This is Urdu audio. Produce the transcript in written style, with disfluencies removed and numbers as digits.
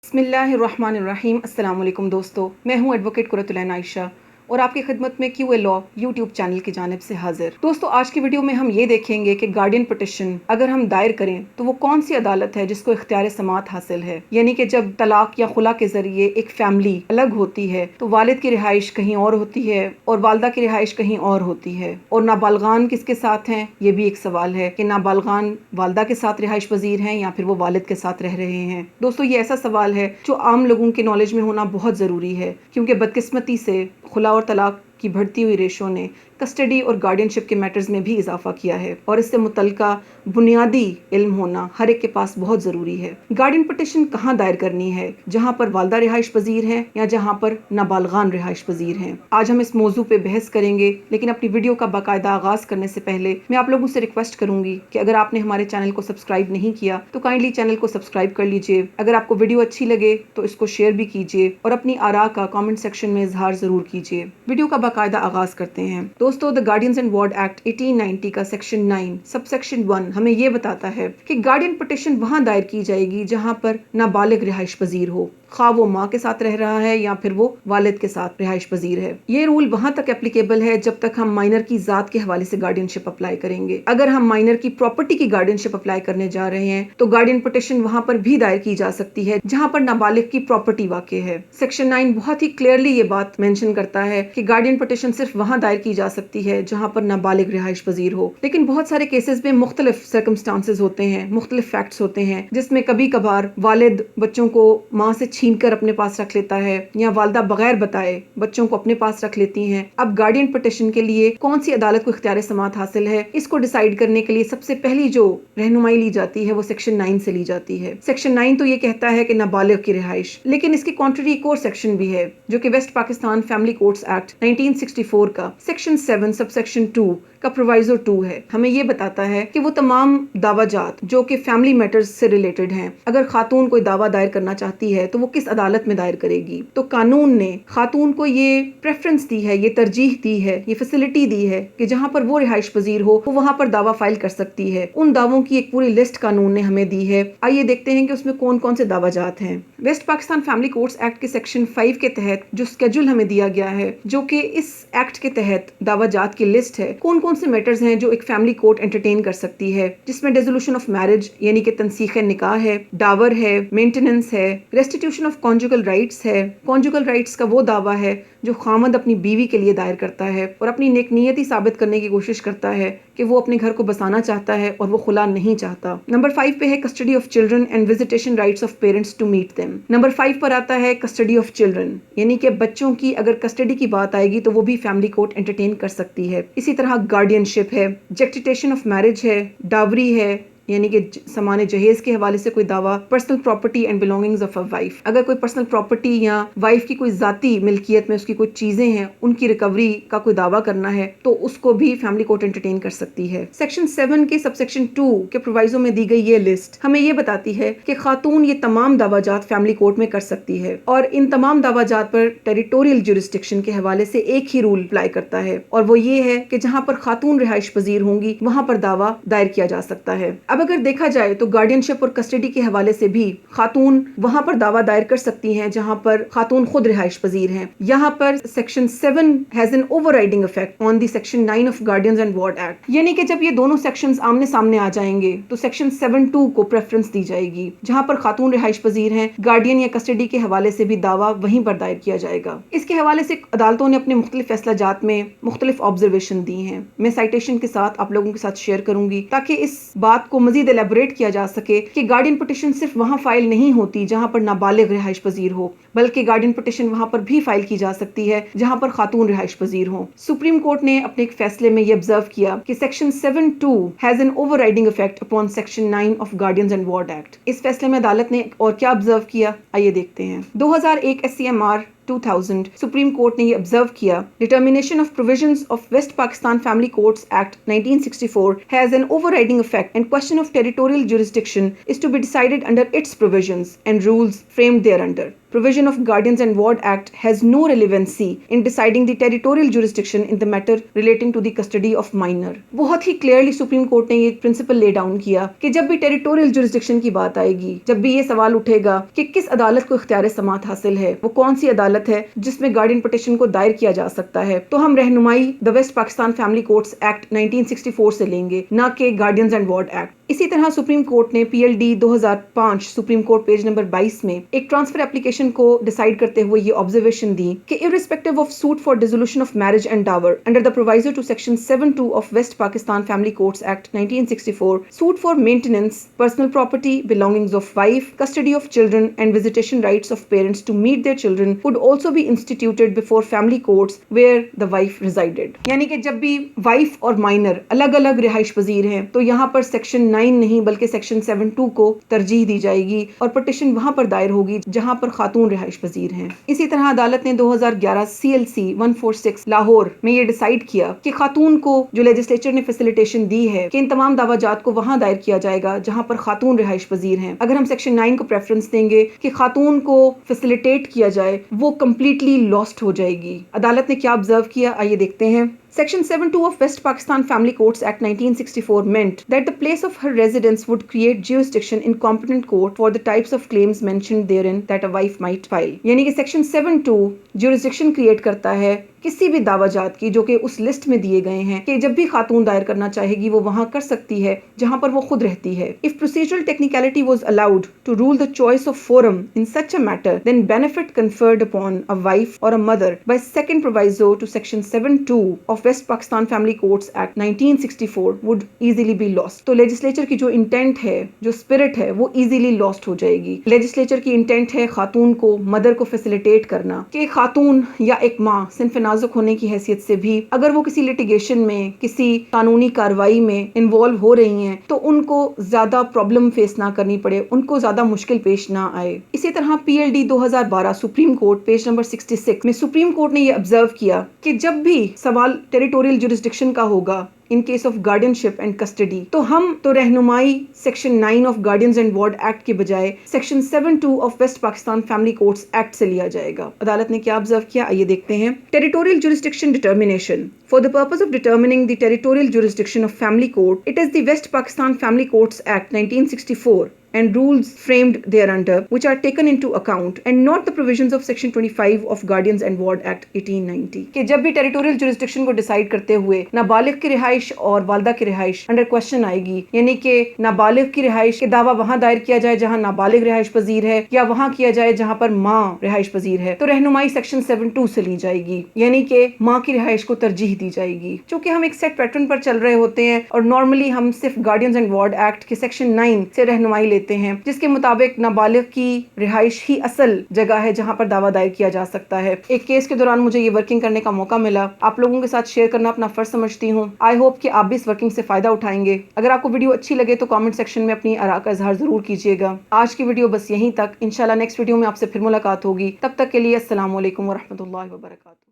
بسم اللہ الرحمن الرحیم. السلام علیکم دوستو، میں ہوں ایڈوکیٹ قرۃ عائشہ اور آپ کی خدمت میں QA لاء یوٹیوب چینل کی جانب سے حاضر. دوستو، آج کی ویڈیو میں ہم یہ دیکھیں گے کہ گارڈین پٹیشن اگر ہم دائر کریں تو وہ کون سی عدالت ہے جس کو اختیار سماعت حاصل ہے. یعنی کہ جب طلاق یا خلا کے ذریعے ایک فیملی الگ ہوتی ہے تو والد کی رہائش کہیں اور ہوتی ہے اور والدہ کی رہائش کہیں اور ہوتی ہے. اور نابالغان کس کے ساتھ ہیں، یہ بھی ایک سوال ہے کہ نابالغان والدہ کے ساتھ رہائش پذیر ہیں یا پھر وہ والد کے ساتھ رہ رہے ہیں. دوستو، یہ ایسا سوال ہے جو عام لوگوں کے نالج میں ہونا بہت ضروری ہے، کیونکہ بدقسمتی سے خلا اور طلاق کی بڑھتی ہوئی ریشو نے کسٹڈی اور گارڈین شپ کے میٹرز میں بھی اضافہ کیا ہے، اور اس سے متعلقہ بنیادی علم ہونا ہر ایک کے پاس بہت ضروری ہے. گارڈین پٹیشن کہاں دائر کرنی ہے، جہاں پر والدہ رہائش پذیر ہیں یا جہاں پر نابالغان رہائش پذیر ہیں. آج ہم اس موضوع پہ بحث کریں گے، لیکن اپنی ویڈیو کا باقاعدہ آغاز کرنے سے پہلے میں آپ لوگوں سے ریکویسٹ کروں گی کہ اگر آپ نے ہمارے چینل کو سبسکرائب نہیں کیا تو کائنڈلی چینل کو سبسکرائب کر لیجئے. اگر آپ کو ویڈیو اچھی لگے تو اس کو شیئر بھی کیجئے اور اپنی آراء کا کامنٹ سیکشن میں اظہار ضرور کیجئے. ویڈیو کا باقاعدہ آغاز کرتے ہیں. دوستو، دی گارڈینز اینڈ وارڈ ایکٹ 1890 کا سیکشن 9 سب سیکشن 1 ہمیں یہ بتاتا ہے کہ گارڈین پٹیشن وہاں دائر کی جائے گی جہاں پر نابالغ رہائش پذیر ہو، خواہ وہ ماں کے ساتھ رہ رہا ہے یا پھر وہ والد کے ساتھ رہائش پذیر ہے. یہ رول وہاں تک اپلیکیبل ہے جب تک ہم مائنر کی ذات کے حوالے سے گارڈین شپ اپلائی کریں گے. اگر ہم مائنر کی پراپرٹی کی گارڈین شپ اپلائی کرنے جا رہے ہیں تو گارڈین پٹیشن وہاں پر بھی دائر کی جا سکتی ہے جہاں پر نابالغ کی پراپرٹی واقع ہے. سیکشن 9 بہت ہی کلیئرلی یہ بات مینشن کرتا ہے کہ گارڈین پٹیشن صرف وہاں دائر کی جا سکتی ہے جہاں پر نابالغ رہائش پذیر ہو. لیکن بہت سارے کیسز میں مختلف سرکمسٹانسز ہوتے ہیں، مختلف فیکٹس ہوتے ہیں، جس میں کبھی کبھار والد بچوں کو ماں سے چھین کر اپنے پاس رکھ لیتا ہے یا والدہ بغیر بتائے بچوں کو اپنے پاس رکھ لیتی ہیں. اب گارڈین پٹیشن کے لیے کون سی عدالت کو اختیار سماعت حاصل ہے، اس کو ڈیسائیڈ کرنے کے لیے سب سے پہلی جو رہنمائی لی جاتی ہے وہ سیکشن 9 سے لی جاتی ہے. سیکشن 9 تو یہ کہتا ہے کہ نابالغ کی رہائش، لیکن اس کی کانٹری ایک اور سیکشن بھی ہے جو کہ West Pakistan family courts act 1964 کا سیکشن 7 سب سیکشن 2 کا پرووائزو 2 ہے. ہمیں یہ بتاتا ہے کہ وہ تمام دعویٰ جات جو کہ فیملی میٹرز سے ریلیٹڈ ہیں، اگر خاتون کوئی دعویٰ دائر کرنا چاہتی ہے تو وہ کس عدالت میں دائر کرے گی. تو قانون نے خاتون کو یہ پریفرنس دی ہے، یہ ترجیح دی ہے، یہ فیسلٹی دی ہے کہ جہاں پر وہ رہائش پذیر ہو وہ وہاں پر دعویٰ فائل کر سکتی ہے. ان دعووں کی ایک پوری لسٹ قانون نے ہمیں دی ہے. آئیے دیکھتے ہیں کہ اس میں کون کون سے دعویٰ جات ہیں. West Pakistan family courts act کے سیکشن 5 کے تحت جو اسکیڈول ہمیں دیا گیا ہے، جو کہ اس ایکٹ کے تحت دعویٰ جات کی لسٹ ہے، کون کون سے میٹرز ہیں جو ایک فیملی کورٹ انٹرٹین کر سکتی ہے، جس میں ڈیزولوشن آف میرج یعنی کہ تنسیخ نکاح ہے، ڈاور ہے، مینٹیننس ہے، ریسٹیٹیوشن آف کانجوگل رائٹس ہے. کانجوگل رائٹس کا وہ دعویٰ ہے جو خامند اپنی بیوی کے لیے دائر کرتا ہے اور اپنی نیک نیتی ثابت کرنے کی کوشش کرتا ہے کہ وہ اپنے گھر کو بسانا چاہتا ہے اور وہ خلا نہیں چاہتا. نمبر 5 پہ ہے custody of children and visitation rights of parents to meet them. Number 5 پر آتا ہے کسٹڈی آف چلڈرن، یعنی کہ بچوں کی اگر کسٹڈی کی بات آئے گی تو وہ بھی فیملی کورٹ انٹرٹین کر سکتی ہے. اسی طرح گارڈین شپ ہے، جیکٹیٹیشن آف میرج ہے، ڈاوری ہے یعنی کہ سامان جہیز کے حوالے سے کوئی دعویٰ، personal property and belongings of a wife, اگر کوئی پرسنل پراپرٹی یا وائف کی کوئی ذاتی ملکیت میں اس کی کوئی چیزیں ہیں ان کی ریکوری کا کوئی دعویٰ کرنا ہے تو اس کو بھی فیملی کورٹ انٹرٹین کر سکتی ہے. سیکشن 7 کے سب سیکشن 2 کے پرووائزو میں دی گئی یہ لسٹ ہمیں یہ بتاتی ہے کہ خاتون یہ تمام دعویٰ جات فیملی کورٹ میں کر سکتی ہے، اور ان تمام دعویٰ جات پر ٹیریٹوریل جورسڈکشن کے حوالے سے ایک ہی رول اپلائی کرتا ہے، اور وہ یہ ہے کہ جہاں پر خاتون رہائش پذیر ہوں گی وہاں پر دعویٰ دائر کیا جا سکتا ہے. اب اگر دیکھا جائے تو گارڈین شپ اور کسٹڈی کے حوالے سے بھی خاتون وہاں پر دعویٰ دائر کر سکتی ہیں جہاں پر خاتون خود رہائش پذیر ہیں. یہاں پر section 7 has an overriding effect on the section 9 of guardians and ward act, یعنی کہ جب یہ دونوں سیکشنز آمنے سامنے آ جائیں گے تو سیکشن 7(2) کو پریفرنس دی جائے گی. جہاں پر خاتون رہائش پذیر ہیں، گارڈین یا کسٹڈی کے حوالے سے بھی دعویٰ وہیں پر دائر کیا جائے گا. اس کے حوالے سے عدالتوں نے اپنے مختلف فیصلہ جات میں مختلف آبزرویشن دی ہیں. میں سائٹیشن کے ساتھ آپ لوگوں کے ساتھ شیئر کروں گی تاکہ اس بات کو مزید ایلیبوریٹ کیا جا سکے کہ گارڈین پٹیشن صرف وہاں فائل نہیں ہوتی جہاں پر نابالغ رہائش پذیر ہو، بلکہ گارڈین پٹیشن وہاں پر بھی فائل کی جا سکتی ہے جہاں پر خاتون رہائش پذیر ہوں. سپریم کورٹ نے اپنے ایک فیصلے میں یہ آبزرو کیا کہ section 7(2) has an overriding effect upon section 9 of guardians and ward act. اس فیصلے میں عدالت نے اور کیا آبزرو کیا، آئیے دیکھتے ہیں. 2001 SCMR 2000 سپریم کورٹ نے یہ آبزرو کیا، determination of provisions of West Pakistan family courts act 1964 has an overriding effect and question of territorial jurisdiction is to be decided under its provisions and rules framed thereunder. provision of Guardians and Ward Act has no relevancy in deciding the territorial jurisdiction in the matter relating to the custody of minor. بہت ہی کلیئرلی سپریم کورٹ نے یہ پرنسپل لے ڈاؤن کیا کہ جب بھی ٹیریٹوریل جورسڈکشن کی بات آئے گی، جب بھی یہ سوال اٹھے گا کہ کس عدالت کو اختیار سماعت حاصل ہے، وہ کون سی عدالت ہے جس میں گارڈین پٹیشن کو دائر کیا جا سکتا ہے، تو ہم رہنمائی the west Pakistan family courts act 1964 سے لیں گے، نہ کہ گارڈینز اینڈ وارڈ ایکٹ. اسی طرح سپریم کورٹ نے PLD 2005 supreme court page number 22 میں ایک ٹرانسفر اپلیکیشن کو ڈیسائیڈ کرتے ہوئے یہ آبزرویشن دی کہ irrespective of suit for dissolution of marriage and dower under the proviso to section 7(2) of West Pakistan Family Courts Act 1964, suit for maintenance, personal property, belongings of wife, custody of children and visitation rights of parents to meet their children would also be instituted before family courts where the wife resided. یعنی کہ جب بھی وائف اور مائنر الگ الگ رہائش پذیر ہیں تو یہاں پر سیکشن 9 نہیں بلکہ سیکشن 7(2) کو ترجیح دی جائے گی اور پٹیشن وہاں پر دائر ہوگی جہاں پر خاتون رہائش پذیر ہیں. اسی طرح عدالت نے 2011 CLC 146 لاہور میں یہ ڈیسائیڈ کیا کہ خاتون کو جو لیجسلیچر نے فیسیلیٹیشن دی ہے کہ ان تمام دعوی جات کو وہاں دائر کیا جائے گا جہاں پر خاتون رہائش پذیر ہیں. اگر ہم سیکشن 9 کو پریفرنس دیں گے کہ خاتون کو فیسیلیٹیٹ کیا جائے، وہ کمپلیٹلی لاسٹ ہو جائے گی. عدالت نے کیا آبزرو کیا، آئیے دیکھتے ہیں. Section 7(2) of West Pakistan Family Courts Act 1964 meant that the place of her residence would create jurisdiction in competent court for the types of claims mentioned therein that a wife might file. یعنی کہ سیکشن 7(2) jurisdiction create کرتا ہے کسی بھی دعوی جات کی جو کہ اس لسٹ میں دیے گئے ہیں کہ جب بھی خاتون دائر کرنا چاہے گی وہ وہاں کر سکتی ہے جہاں پر وہ خود رہتی ہے. If procedural technicality was allowed to rule the choice of forum in such a matter, then benefit conferred upon a wife or a mother by second proviso to section 7(2) of West Pakistan Family Courts Act 1964 would easily be lost. تو لیجسلیچر کی جو انٹینٹ ہے، جو اسپرٹ ہے، وہ ایزیلی لاسٹ ہو جائے گی. لیجسلیچر کی انٹینٹ ہے خاتون کو، مدر کو فیسیلیٹیٹ کرنا کہ خاتون یا ایک ماں صنف نازک ہونے کی حیثیت سے بھی اگر وہ کسی لیٹیگیشن میں، کسی قانونی کاروائی میں انوالو ہو رہی ہیں تو ان کو زیادہ پرابلم فیس نہ کرنی پڑے، ان کو زیادہ مشکل پیش نہ آئے. اسی طرح PLD 2012 supreme court page number 66 میں سپریم کورٹ نے یہ آبزرو کیا کہ جب بھی سوال ٹیریٹوریل جورسڈکشن کا ہوگا in case of guardianship and custody تو ہم تو رہنمائی section 9 of Guardians and Ward Act کے بجائے section 7(2) of West Pakistan Family Courts Act سے لیا جائے گا. عدالت نے کیا آبزرو کیا، آئیے دیکھتے ہیں. Territorial jurisdiction determination. For the purpose of determining the territorial jurisdiction of family court, it is the West Pakistan Family Courts Act 1964 and rules framed thereunder which are taken into account and not the provisions of section 25 of Guardians and Ward Act 1890. کہ جب بھی ٹیریٹوریل جورسڈکشن کو ڈیسائیڈ کرتے ہوئے نابالغ کی رہائش اور والدہ کی رہائش انڈر کوشچن آئے گی، یعنی کہ نابالغ کی رہائش کے دعویٰ وہاں دائر کیا جائے جہاں نابالغ رہائش پذیر ہے یا وہاں کیا جائے جہاں پر ماں رہائش پذیر ہے، تو رہنمائی سیکشن 7(2) سے لی جائے گی، یعنی کہ ماں کی رہائش کو ترجیح دی جائے گی. چونکہ ہم ایک سیٹ پیٹرن پر چل رہے ہوتے ہیں اور نارملی ہم صرف گارڈینز اینڈ وارڈ ایکٹ کے سیکشن 9 سے رہنمائی لیتے ہیں جس کے مطابق نابالغ کی رہائش ہی اصل جگہ ہے جہاں پر دعویٰ دائر کیا جا سکتا ہے. ایک کیس کے دوران مجھے یہ ورکنگ کرنے کا موقع ملا، آپ لوگوں کے ساتھ شیئر کرنا اپنا فرض سمجھتی ہوں. آئی ہوپ کہ آپ بھی اس ورکنگ سے فائدہ اٹھائیں گے. اگر آپ کو ویڈیو اچھی لگے تو کامنٹ سیکشن میں اپنی آراء کا اظہار ضرور کیجیے گا. آج کی ویڈیو بس یہیں تک، انشاءاللہ نیکسٹ ویڈیو میں آپ سے پھر ملاقات ہوگی. تب تک کے لیے السلام علیکم ورحمۃ اللہ وبرکاتہ.